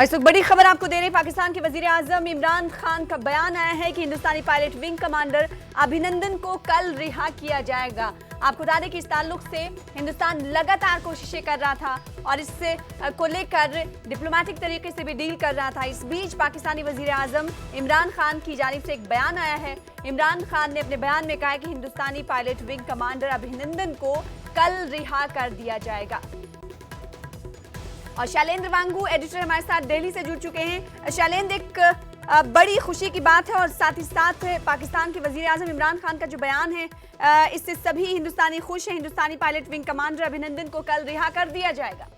और इस वक्त बड़ी खबर आपको दे रहे हैं, पाकिस्तान के वजीर आजम इमरान खान का बयान आया है कि हिंदुस्तानी पायलट विंग कमांडर अभिनंदन को कल रिहा किया जाएगा। आपको बता दें कि इस ताल्लुक से हिंदुस्तान लगातार कोशिशें कर रहा था और इससे को लेकर डिप्लोमेटिक तरीके से भी डील कर रहा था। इस बीच पाकिस्तानी वजीर आजम इमरान खान की जानिब से एक बयान आया है। इमरान खान ने अपने बयान में कहा है कि हिंदुस्तानी पायलट विंग कमांडर अभिनंदन को कल रिहा कर दिया जाएगा। और शैलेंद्र वांगू एडिटर हमारे साथ दिल्ली से जुड़ चुके हैं। शैलेंद्र, एक बड़ी खुशी की बात है और साथ ही साथ पाकिस्तान के वजीर आजम इमरान खान का जो बयान है, इससे सभी हिंदुस्तानी खुश हैं। हिंदुस्तानी पायलट विंग कमांडर अभिनंदन को कल रिहा कर दिया जाएगा।